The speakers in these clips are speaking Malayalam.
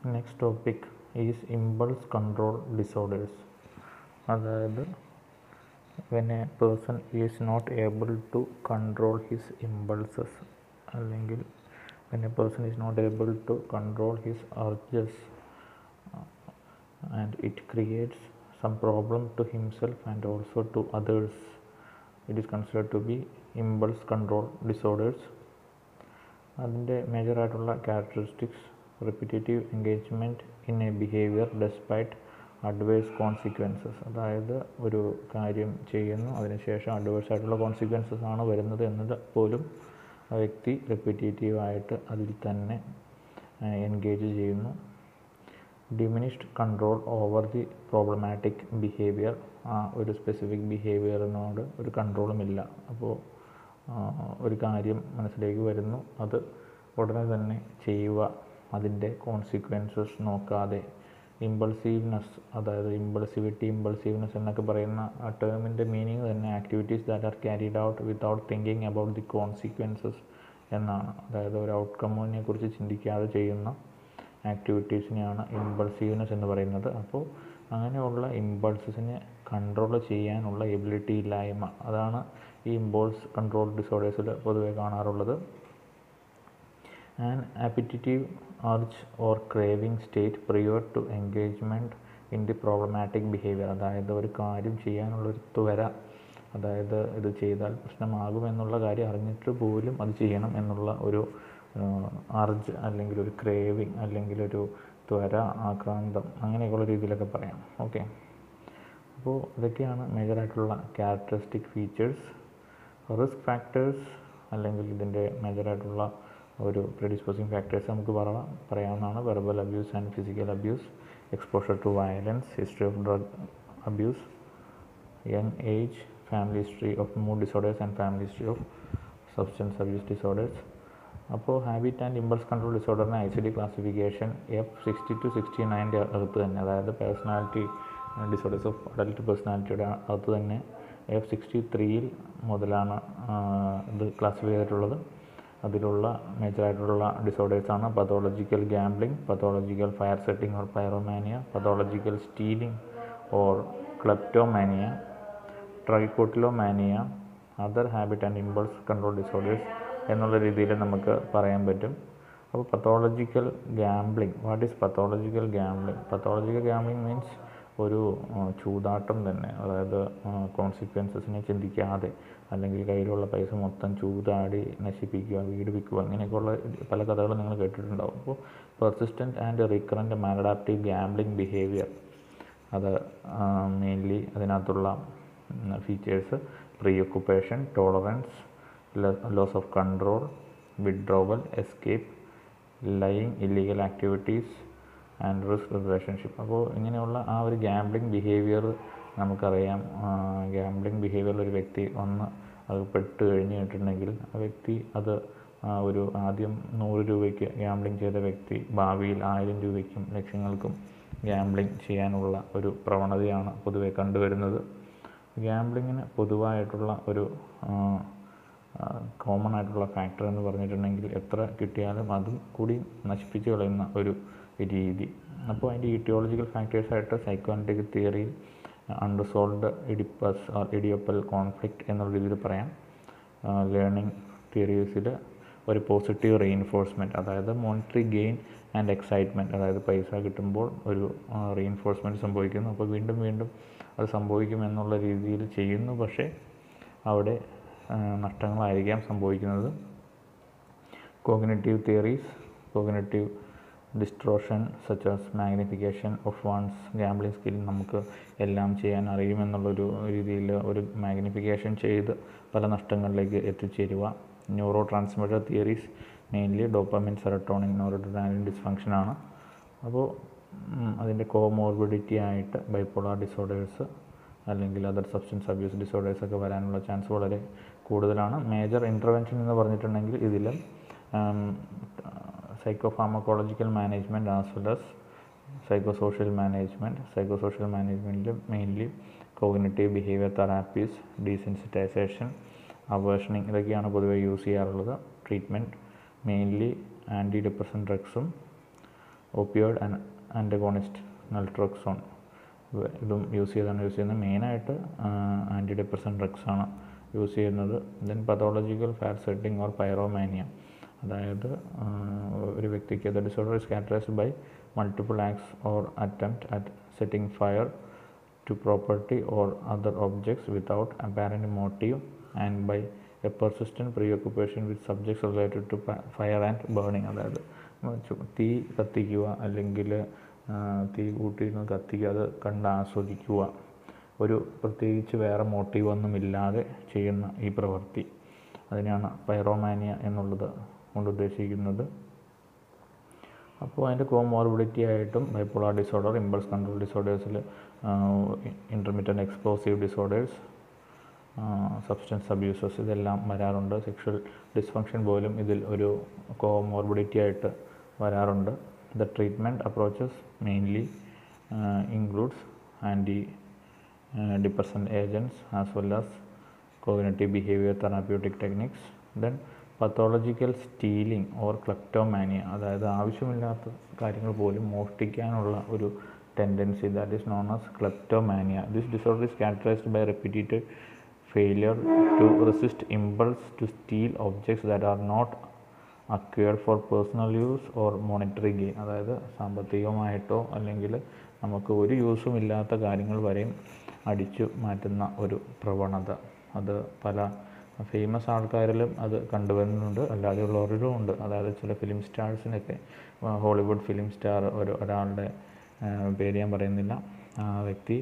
Next topic is impulse control disorders. അതായത് when a person is not able to control his impulses, അല്ലെങ്കിൽ when a person is not able to control his urges and it creates some problem to himself and also to others, it is considered to be impulse control disorders. അതിൻ്റെ മേജറായിട്ടുള്ള characteristics repetitive engagement in a behaviour despite adverse consequences. അതായത് ഒരു കാര്യം ചെയ്യുന്നു, അതിനുശേഷം അഡ്വേഴ്സ് ആയിട്ടുള്ള കോൺസിക്വൻസസ് ആണ് വരുന്നത് എന്നത് പോലും ആ വ്യക്തി റിപ്പിറ്റേറ്റീവായിട്ട് അതിൽ തന്നെ എൻഗേജ് ചെയ്യുന്നു. Diminished control over the problematic behaviour. ആ ഒരു സ്പെസിഫിക് ബിഹേവിയറിനോട് ഒരു കൺട്രോളുമില്ല. അപ്പോൾ ഒരു കാര്യം മനസ്സിലേക്ക് വരുന്നു, അത് ഉടനെ തന്നെ ചെയ്യുക, അതിൻ്റെ കോൺസിക്വൻസസ് നോക്കാതെ. ഇമ്പൾസീവ്നെസ്, അതായത് ഇമ്പൾസീവ്നെസ് എന്നൊക്കെ പറയുന്ന ആ ടേമിൻ്റെ മീനിങ് തന്നെ activities that are carried out without thinking about the consequences എന്നാണ്. അതായത് ഒരു ഔട്ട്കമ്മിനെ കുറിച്ച് ചിന്തിക്കാതെ ചെയ്യുന്ന ആക്ടിവിറ്റീസിനെയാണ് ഇമ്പൾസീവ്നെസ് എന്ന് പറയുന്നത്. അപ്പോൾ അങ്ങനെയുള്ള ഇമ്പൾസസിനെ കൺട്രോൾ ചെയ്യാനുള്ള എബിലിറ്റി ഇല്ലായ്മ, അതാണ് ഈ ഇമ്പോൾസ് കൺട്രോൾ ഡിസോർഡേഴ്സിൽ പൊതുവെ കാണാറുള്ളത്. An appetitive urge or craving state prior to engagement in the problematic behaviour. അതായത് ഒരു കാര്യം ചെയ്യാനുള്ളൊരു ത്വര, അതായത് ഇത് ചെയ്താൽ പ്രശ്നമാകുമെന്നുള്ള കാര്യം അറിഞ്ഞിട്ട് പോലും അത് ചെയ്യണം എന്നുള്ള ഒരു അർജ്, അല്ലെങ്കിൽ ഒരു ക്രേവിങ്, അല്ലെങ്കിൽ ഒരു ത്വര, ആക്രാന്തം, അങ്ങനെയൊക്കെയുള്ള രീതിയിലൊക്കെ പറയാം. ഓക്കെ, അപ്പോൾ ഇതൊക്കെയാണ് മേജറായിട്ടുള്ള ക്യാരക്ടറിസ്റ്റിക് ഫീച്ചേഴ്സ്. റിസ്ക് ഫാക്ടേഴ്സ്, അല്ലെങ്കിൽ ഇതിൻ്റെ മേജറായിട്ടുള്ള ഒരു പ്രെഡിസ്പോസിങ് ഫാക്ടേഴ്സ് നമുക്ക് പറയാവുന്നതാണ്. Verbal abuse and physical abuse, exposure to violence, history of drug abuse, young age, family history of mood disorders and family history of substance abuse disorders. അപ്പോൾ ഹാബിറ്റ് ആൻഡ് ഇമ്പൾസ് കൺട്രോൾ ഡിസോർഡറിന് ICD ക്ലാസിഫിക്കേഷൻ F60 to 69 അകത്ത് തന്നെ, അതായത് പേഴ്സണാലിറ്റി ഡിസോർഡേഴ്സ് ഓഫ് അഡൽട്ട് പേഴ്സണാലിറ്റിയുടെ അകത്ത് തന്നെ F63 മുതലാണ് ഇത് ക്ലാസിഫൈ ചെയ്തിട്ടുള്ളത്. അതിലുള്ള മേജറായിട്ടുള്ള ഡിസോർഡേഴ്സാണ് pathological gambling, pathological fire setting or pyromania, pathological stealing or kleptomania, trichotillomania, other habit and impulse control disorders എന്നുള്ള രീതിയിൽ നമുക്ക് പറയാൻ പറ്റും. അപ്പോൾ pathological gambling, what is pathological gambling? Pathological gambling means ഒരു ചൂതാട്ടം തന്നെ, അതായത് കോൺസിക്വൻസസിനെ ചിന്തിക്കാതെ, അല്ലെങ്കിൽ കയ്യിലുള്ള പൈസ മൊത്തം ചൂതാടി നശിപ്പിക്കുക, വീട് വിൽക്കുക, അങ്ങനെയൊക്കെയുള്ള പല കഥകളും നിങ്ങൾ കേട്ടിട്ടുണ്ടാവും. അപ്പോൾ persistent and recurrent maladaptive gambling behaviour, അത് മെയിൻലി അതിനകത്തുള്ള features preoccupation, tolerance, loss of control, withdrawal, escape, lying, illegal activities and risk relationship. അപ്പോൾ ഇങ്ങനെയുള്ള ആ ഒരു ഗാംബ്ലിംഗ് ബിഹേവിയർ നമുക്കറിയാം. ഗാംബ്ലിംഗ് ബിഹേവിയറിൽ ഒരു വ്യക്തി അത് പെട്ട് കഴിഞ്ഞിട്ടുണ്ടെങ്കിൽ ആ വ്യക്തി അത് ഒരു ആദ്യം 100 രൂപയ്ക്ക് ഗാംബ്ലിംഗ് ചെയ്ത വ്യക്തി ഭാവിയിൽ 1000 രൂപയ്ക്കും ലക്ഷങ്ങൾക്കും ഗാംബ്ലിംഗ് ചെയ്യാനുള്ള ഒരു പ്രവണതയാണ് പൊതുവെ കണ്ടുവരുന്നത്. ഗാംബ്ലിങ്ങിന് പൊതുവായിട്ടുള്ള ഒരു കോമൺ ആയിട്ടുള്ള ഫാക്ടർ എന്ന് പറഞ്ഞിട്ടുണ്ടെങ്കിൽ എത്ര കിട്ടിയാലും അതും കൂടി നശിപ്പിച്ച് കളയുന്ന ഒരു രീതി. അപ്പോൾ അതിൻ്റെ ഇറ്റിയോളജിക്കൽ ഫാക്ടേഴ്സായിട്ട് സൈക്കോ അനലിറ്റിക് തിയറിയിൽ അൺറിസോൾവ്ഡ് ഇഡിപ്പസ് ഓർ ഇഡിയോപ്പൽ കോൺഫ്ലിക്റ്റ് എന്നുള്ള രീതിയിൽ പറയാം. ലേണിംഗ് തിയറീസിൽ ഒരു പോസിറ്റീവ് റീഇൻഫോഴ്സ്മെൻറ്റ്, അതായത് മോണിറ്ററി ഗെയിൻ ആൻഡ് എക്സൈറ്റ്മെൻറ്റ്, അതായത് പൈസ കിട്ടുമ്പോൾ ഒരു റീഇൻഫോഴ്സ്മെൻറ്റ് സംഭവിക്കുന്നു, അപ്പോൾ വീണ്ടും വീണ്ടും അത് സംഭവിക്കുമെന്നുള്ള രീതിയിൽ ചെയ്യുന്നു, പക്ഷേ അവിടെ നഷ്ടങ്ങളായിരിക്കാം സംഭവിക്കുന്നത്. Cognitive theories, cognitive distortion such as magnification of one's gambling skill, നമുക്ക് എല്ലാം ചെയ്യാൻ അറിയുമെന്നുള്ളൊരു രീതിയിൽ ഒരു മാഗ്നിഫിക്കേഷൻ ചെയ്ത് പല നഷ്ടങ്ങളിലേക്ക് എത്തിച്ചേരുക. Neuro transmitter theories mainly dopamine, serotonin, noradrenaline ഡിസ്ഫങ്ഷനാണ്. അപ്പോൾ അതിൻ്റെ കോമോർബിഡിറ്റി ആയിട്ട് ബൈപ്പോളാർ ഡിസോർഡേഴ്സ് അല്ലെങ്കിൽ അതർ സബ്സ്റ്റൻസ് അബ്യൂസ് ഡിസോർഡേഴ്സൊക്കെ വരാനുള്ള ചാൻസ് വളരെ കൂടുതലാണ്. മേജർ ഇൻ്റർവെൻഷൻ എന്ന് പറഞ്ഞിട്ടുണ്ടെങ്കിൽ ഇതിൽ psycho pharmacological management as well as psychosocial management. Psychosocial മാനേജ്മെൻറ്റിൽ mainly cognitive behaviour therapies, desensitisation, aversioning, ഇതൊക്കെയാണ് പൊതുവെ യൂസ് ചെയ്യാറുള്ളത്. ട്രീറ്റ്മെൻറ്റ് മെയിൻലി ആൻറ്റി ഡിപ്രസൻ ഡ്രഗ്സും ഓപ്പിയോയിഡ് ആൻറ്റഗോണിസ്റ്റ് നൽട്രോക്സോൺ ഇതും യൂസ് ചെയ്യുന്നത് മെയിനായിട്ട് ആൻറ്റി ഡിപ്രസൻ ഡ്രഗ്സ് ആണ് യൂസ് ചെയ്യുന്നത്. Then pathological fire setting or pyromania, അതായത് ഒരു വ്യക്തിക്ക് the disorder is characterised by multiple acts or attempt at setting fire to property or other objects without apparent motive and by a persistent preoccupation with subjects related to fire and burning. അതായത് തീ കത്തിക്കുക അല്ലെങ്കിൽ തീ കൂട്ടിയിരുന്ന് കത്തിക്കുക, അത് കണ്ട് ആസ്വദിക്കുക, ഒരു പ്രത്യേകിച്ച് വേറെ മോട്ടീവ് ഒന്നുമില്ലാതെ ചെയ്യുന്ന ഈ പ്രവൃത്തി, അതിനെയാണ് പൈറോമാനിയ എന്നുള്ളത് കൊണ്ട് ഉദ്ദേശിക്കുന്നത്. അപ്പോൾ അതിൻ്റെ കോമോർബിഡിറ്റി ആയിട്ടും ബൈപ്പോളാർ ഡിസോർഡർ, ഇമ്പൾസ് കൺട്രോൾ ഡിസോർഡേഴ്സിൽ intermittent explosive disorders, substance abuses ഇതെല്ലാം വരാറുണ്ട്. സെക്ഷൽ ഡിസ്ഫങ്ഷൻ പോലും ഇതിൽ ഒരു കോമോർബിഡിറ്റി ആയിട്ട് വരാറുണ്ട്. The treatment approaches mainly includes anti depressant agents as well as cognitive behaviour therapeutic techniques. Then pathological stealing or kleptomania, അതായത് ആവശ്യമില്ലാത്ത കാര്യങ്ങൾ പോലും മോഷ്ടിക്കാനുള്ള ഒരു tendency that is known as kleptomania. This disorder is characterized by repeated failure to resist impulse to steal objects that are not acquired for personal use or monetary gain. അതായത് സാമ്പത്തികമായിട്ടോ അല്ലെങ്കിൽ നമുക്ക് ഒരു യൂസും ഇല്ലാത്ത കാര്യങ്ങൾ വരെയും അടിച്ചു മാറ്റുന്ന ഒരു പ്രവണത, അത് പല ഫേമസ് ആൾക്കാരിലും അത് കണ്ടുവരുന്നുണ്ട്, അല്ലാതെയുള്ളവരിലും ഉണ്ട്. അതായത് ചില ഫിലിം സ്റ്റാർസിനൊക്കെ, ഹോളിവുഡ് ഫിലിം സ്റ്റാർ ഒരാളുടെ പേര് ഞാൻ പറയുന്നില്ല, ആ വ്യക്തി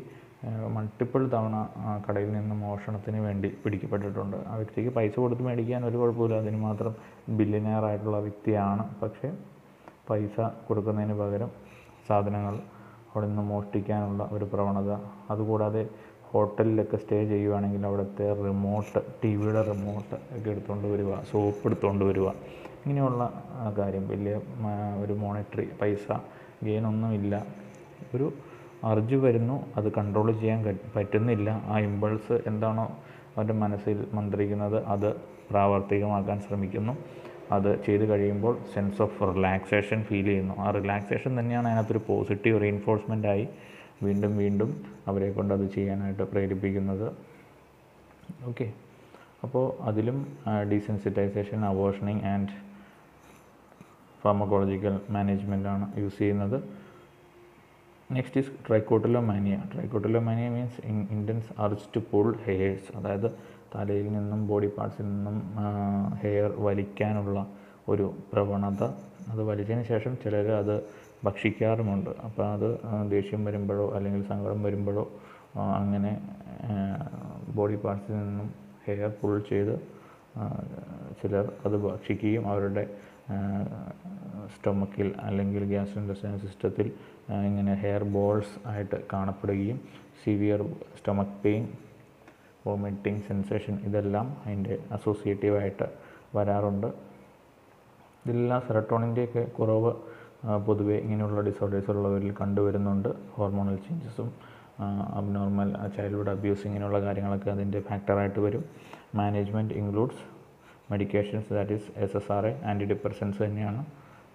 മൾട്ടിപ്പിൾ തവണ കടയിൽ നിന്ന് മോഷണത്തിന് വേണ്ടി പിടിക്കപ്പെട്ടിട്ടുണ്ട്. ആ വ്യക്തിക്ക് പൈസ കൊടുത്ത് മേടിക്കാൻ ഒരു കുഴപ്പമില്ല, അതിന് മാത്രം ബില്യനെയർ ആയിട്ടുള്ള വ്യക്തിയാണ്. പക്ഷേ പൈസ കൊടുക്കുന്നതിന് പകരം സാധനങ്ങൾ അവിടെ നിന്ന് മോഷ്ടിക്കാനുള്ള ഒരു പ്രവണത. അതുകൂടാതെ ഹോട്ടലിലൊക്കെ സ്റ്റേ ചെയ്യുകയാണെങ്കിൽ അവിടുത്തെ റിമോട്ട്, ടി വിയുടെ റിമോട്ട് ഒക്കെ എടുത്തുകൊണ്ട് വരിക, സോപ്പ് എടുത്തുകൊണ്ട് വരിക, ഇങ്ങനെയുള്ള കാര്യം. വലിയ ഒരു മോണിറ്ററി പൈസ ഗെയിനൊന്നുമില്ല, ഒരു അർജ് വരുന്നു, അത് കൺട്രോൾ ചെയ്യാൻ പറ്റുന്നില്ല. ആ ഇമ്പൾസ് എന്താണോ അവൻ്റെ മനസ്സിൽ മന്ത്രിക്കുന്നത് അത് പ്രാവർത്തികമാക്കാൻ ശ്രമിക്കുന്നു. അത് ചെയ്ത് കഴിയുമ്പോൾ സെൻസ് ഓഫ് റിലാക്സേഷൻ ഫീൽ ചെയ്യുന്നു. ആ റിലാക്സേഷൻ തന്നെയാണ് അതിനകത്തൊരു പോസിറ്റീവ് റീഇൻഫോഴ്സ്മെൻ്റായി വീണ്ടും വീണ്ടും അവരെ കൊണ്ട് അത് ചെയ്യാനായിട്ട് പ്രേരിപ്പിക്കുന്നത്. ഓക്കെ, അപ്പോൾ അതിലും ഡീസെൻസിറ്റൈസേഷൻ, അവേർഷനിങ് ആൻഡ് ഫാർമക്കോളജിക്കൽ മാനേജ്മെൻറ്റാണ് യൂസ് ചെയ്യുന്നത്. Next is trichotillomania. Trichotillomania means intense urge to pull hairs, അതായത് തലയിൽ നിന്നും ബോഡി പാർട്സിൽ നിന്നും ഹെയർ വലിക്കാനുള്ള ഒരു പ്രവണത. അത് വലിച്ചതിന് ശേഷം ചിലർ അത് ഭക്ഷിക്കാറുമുണ്ട്. അപ്പോൾ അത് ദേഷ്യം വരുമ്പോഴോ അല്ലെങ്കിൽ സങ്കടം വരുമ്പോഴോ അങ്ങനെ ബോഡി പാർട്സിൽ നിന്നും ഹെയർ പുൾ ചെയ്ത് ചിലർ അത് ഭക്ഷിക്കുകയും അവരുടെ സ്റ്റൊമക്കിൽ അല്ലെങ്കിൽ ഗ്യാസ്ട്രോഇന്റെസ്റ്റൈനൽ സിസ്റ്റത്തിൽ ഇങ്ങനെ ഹെയർ ബോൾസ് ആയിട്ട് കാണപ്പെടുകയും severe stomach pain, vomiting sensation ഇതെല്ലാം അതിൻ്റെ അസോസിയേറ്റീവായിട്ട് വരാറുണ്ട്. ഇതെല്ലാം സെറട്ടോണിൻ്റെയൊക്കെ കുറവ് പൊതുവേ ഇങ്ങനെയുള്ള ഡിസോർഡേഴ്സ് ഉള്ളവരിൽ കണ്ടുവരുന്നുണ്ട്. ഹോർമോണൽ ചേഞ്ചസും അബ്നോർമൽ ചൈൽഡ്ഹുഡ് അബ്യൂസ് ഇങ്ങനെയുള്ള കാര്യങ്ങളൊക്കെ അതിൻ്റെ ഫാക്ടറായിട്ട് വരും. Management includes medications, that is SSRI, anti depressants തന്നെയാണ്.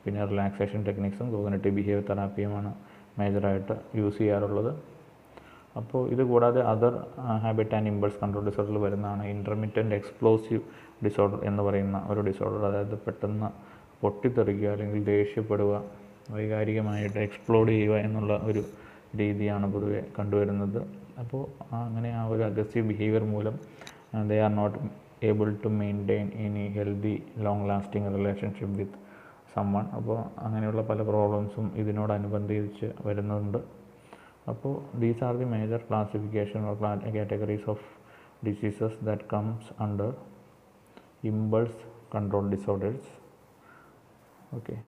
പിന്നെ റിലാക്സേഷൻ ടെക്നിക്സും കോഗ്നിറ്റീവ് ബിഹേവിയർ തെറാപ്പിയുമാണ് മേജറായിട്ട് യൂസ് ചെയ്യാറുള്ളത്. അപ്പോൾ ഇത് കൂടാതെ other habit and impulse control ഡിസോർഡറിൽ വരുന്നതാണ് ഇൻ്റർമിറ്റൻ്റ് എക്സ്പ്ലോസീവ് ഡിസോർഡർ എന്ന് പറയുന്ന ഒരു ഡിസോർഡർ. അതായത് പെട്ടെന്ന് പൊട്ടിത്തെറിക്കുക അല്ലെങ്കിൽ ദേഷ്യപ്പെടുക, വൈകാരികമായിട്ട് എക്സ്പ്ലോഡ് ചെയ്യുക എന്നുള്ള ഒരു രീതിയാണ് പൊതുവെ കണ്ടുവരുന്നത്. അപ്പോൾ അങ്ങനെ ആ ഒരു അഗ്രസീവ് ബിഹേവിയർ മൂലം they are not able to maintain any healthy long lasting relationship with someone. അപ്പോൾ അങ്ങനെയുള്ള പല പ്രോബ്ലംസും ഇതിനോടനുബന്ധിച്ച് വരുന്നുണ്ട്. അപ്പോൾ these are the major classification or categories of diseases that comes under impulse control disorders. Okay.